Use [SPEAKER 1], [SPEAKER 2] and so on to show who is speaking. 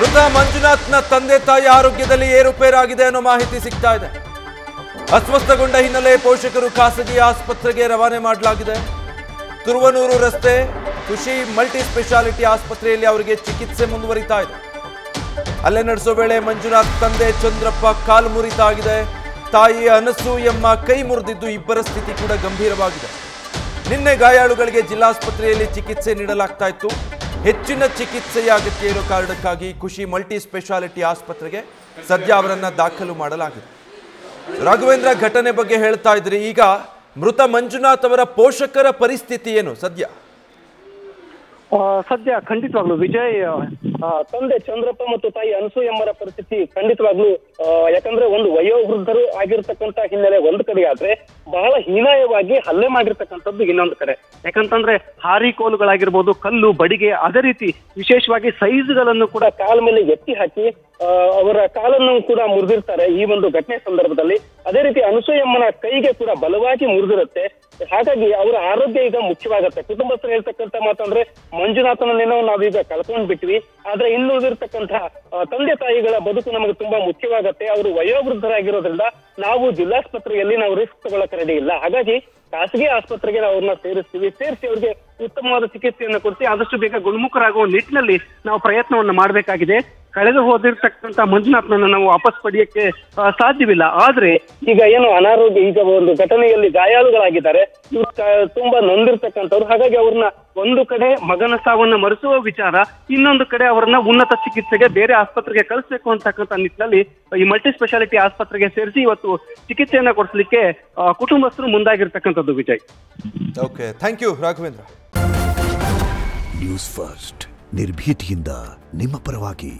[SPEAKER 1] ಮೃತ ಮಂಜುನಾಥ್ನ ತಂದೆ ತಾಯಿ ಆರೋಗ್ಯದಲ್ಲಿ ಏರುಪೇರಾಗಿದೆ ಅನ್ನೋ ಮಾಹಿತಿ ಸಿಗ್ತಾ ಇದೆ. ಅಸ್ವಸ್ಥಗೊಂಡ ಹಿನ್ನೆಲೆ ಪೋಷಕರು ಖಾಸಗಿ ಆಸ್ಪತ್ರೆಗೆ ರವಾನೆ ಮಾಡಲಾಗಿದೆ. ತುರುವನೂರು ರಸ್ತೆ ಖುಷಿ ಮಲ್ಟಿ ಸ್ಪೆಷಾಲಿಟಿ ಆಸ್ಪತ್ರೆಯಲ್ಲಿ ಅವರಿಗೆ ಚಿಕಿತ್ಸೆ ಮುಂದುವರಿತಾ ಇದೆ. ಅಲ್ಲೇ ನಡೆಸೋ ವೇಳೆ ಮಂಜುನಾಥ್ ತಂದೆ ಚಂದ್ರಪ್ಪ ಕಾಲು ಮುರಿತ ಆಗಿದೆ. ತಾಯಿ ಅನಸೂಯಮ್ಮ ಕೈ ಮುರಿದಿದ್ದು ಇಬ್ಬರ ಸ್ಥಿತಿ ಕೂಡ ಗಂಭೀರವಾಗಿದೆ. ನಿನ್ನೆ ಗಾಯಾಳುಗಳಿಗೆ ಜಿಲ್ಲಾಸ್ಪತ್ರೆಯಲ್ಲಿ ಚಿಕಿತ್ಸೆ ನೀಡಲಾಗ್ತಾ ಇತ್ತು. ಹೆಚ್ಚಿನ ಚಿಕಿತ್ಸೆಯ ಅಗತ್ಯ ಇರೋ ಕಾರಣಕ್ಕಾಗಿ ಖುಷಿ ಮಲ್ಟಿ ಸ್ಪೆಷಾಲಿಟಿ ಆಸ್ಪತ್ರೆಗೆ ಸದ್ಯ ಅವರನ್ನ ದಾಖಲು ಮಾಡಲಾಗಿದೆ. ರಾಘವೇಂದ್ರ, ಘಟನೆ ಬಗ್ಗೆ ಹೇಳ್ತಾ ಇದ್ರಿ. ಈಗ ಮೃತ ಮಂಜುನಾಥ್ ಅವರ ಪೋಷಕರ ಪರಿಸ್ಥಿತಿ ಏನು ಸದ್ಯ?
[SPEAKER 2] ಸದ್ಯ ಖಂಡಿತವಾಗ್ಲು ವಿಜಯ್, ತಂದೆ ಚಂದ್ರಪ್ಪ ಮತ್ತು ತಾಯಿ ಅನಸೂಯಮ್ಮರ ಪರಿಸ್ಥಿತಿ ಖಂಡಿತವಾಗ್ಲು, ಯಾಕಂದ್ರೆ ಒಂದು ವಯೋವೃದ್ಧರು ಆಗಿರ್ತಕ್ಕಂತ ಹಿನ್ನೆಲೆ ಒಂದು ಕಡೆ ಆದ್ರೆ ಬಹಳ ಹೀನಾಯವಾಗಿ ಹಲ್ಲೆ ಮಾಡಿರ್ತಕ್ಕಂಥದ್ದು ಇನ್ನೊಂದು ಕಡೆ. ಯಾಕಂತಂದ್ರೆ ಹಾರಿ ಕೋಲುಗಳಾಗಿರ್ಬೋದು, ಕಲ್ಲು ಬಡಿಗೆ, ಅದೇ ರೀತಿ ವಿಶೇಷವಾಗಿ ಸೈಜ್ಗಳನ್ನು ಕೂಡ ಕಾಲ ಮೇಲೆ ಎತ್ತಿ ಹಾಕಿ ಅವರ ಕಾಲನ್ನು ಕೂಡ ಮುರಿದಿರ್ತಾರೆ ಈ ಒಂದು ಘಟನೆ ಸಂದರ್ಭದಲ್ಲಿ. ಅದೇ ರೀತಿ ಅನಸೂಯಮ್ಮನ ಕೈಗೆ ಕೂಡ ಬಲವಾಗಿ ಮುರಿದಿರುತ್ತೆ. ಹಾಗಾಗಿ ಅವರ ಆರೋಗ್ಯ ಈಗ ಮುಖ್ಯವಾಗತ್ತೆ. ಕುಟುಂಬಸ್ಥರು ಹೇಳ್ತಕ್ಕಂಥ ಮಾತಂದ್ರೆ ಮಂಜುನಾಥನನ್ನೇನೋ ನಾವೀಗ ಕಳ್ಕೊಂಡ್ ಬಿಟ್ವಿ, ಆದ್ರೆ ಇನ್ನು ಉಳಿದಿರ್ತಕ್ಕಂತಹ ತಂದೆ ತಾಯಿಗಳ ಬದುಕು ನಮಗೆ ತುಂಬಾ ಮುಖ್ಯವಾಗತ್ತೆ. ಅವರು ವಯೋವೃದ್ಧರಾಗಿರೋದ್ರಿಂದ ನಾವು ಜಿಲ್ಲಾಸ್ಪತ್ರೆಯಲ್ಲಿ ನಾವು ರಿಸ್ಕ್ ತಗೊಳ್ಳಕ್ ರೆಡಿ ಇಲ್ಲ. ಹಾಗಾಗಿ ಖಾಸಗಿ ಆಸ್ಪತ್ರೆಗೆ ನಾವು ಅವ್ರನ್ನ ಸೇರಿಸಿ ಅವ್ರಿಗೆ ಉತ್ತಮವಾದ ಚಿಕಿತ್ಸೆಯನ್ನು ಕೊಡಿಸಿ ಆದಷ್ಟು ಬೇಗ ಗುಣಮುಖರಾಗುವ ನಿಟ್ಟಿನಲ್ಲಿ ನಾವು ಪ್ರಯತ್ನವನ್ನು ಮಾಡಬೇಕಾಗಿದೆ. ಕಳೆದು ಹೋದಿರ್ತಕ್ಕಂಥ ಮಂಜುನಾಥ್ನನ್ನ ನಾವು ವಾಪಸ್ ಪಡೆಯಕ್ಕೆ ಸಾಧ್ಯವಿಲ್ಲ. ಆದ್ರೆ ಈಗ ಏನು ಅನಾರೋಗ್ಯ, ಈಗ ಒಂದು ಘಟನೆಯಲ್ಲಿ ಗಾಯಾಳುಗಳಾಗಿದ್ದಾರೆ, ಇವ್ರು ತುಂಬಾ ನೊಂದಿರ್ತಕ್ಕಂಥವ್ರು. ಹಾಗಾಗಿ ಅವ್ರನ್ನ ಒಂದು ಕಡೆ ಮಗನ ಸಾವನ್ನ ಮರೆಸುವ ವಿಚಾರ, ಇನ್ನೊಂದು ಕಡೆ ಅವರನ್ನ ಉನ್ನತ ಚಿಕಿತ್ಸೆಗೆ ಬೇರೆ ಆಸ್ಪತ್ರೆಗೆ ಕಳಿಸ್ಬೇಕು ಅಂತಕ್ಕಂಥ ನಿಟ್ಟಿನಲ್ಲಿ ಈ ಮಲ್ಟಿ ಸ್ಪೆಷಾಲಿಟಿ ಆಸ್ಪತ್ರೆಗೆ ಸೇರಿಸಿ ಇವತ್ತು ಚಿಕಿತ್ಸೆಯನ್ನ ಕೊಡಿಸ್ಲಿಕ್ಕೆ ಕುಟುಂಬಸ್ಥರು ಮುಂದಾಗಿರ್ತಕ್ಕಂಥದ್ದು. Vijay,
[SPEAKER 1] okay, thank you Raghavendra.
[SPEAKER 3] News first ನಿರ್ಭೀತಿಯಿಂದ ನಿಮ್ಮ ಪರವಾಗಿ.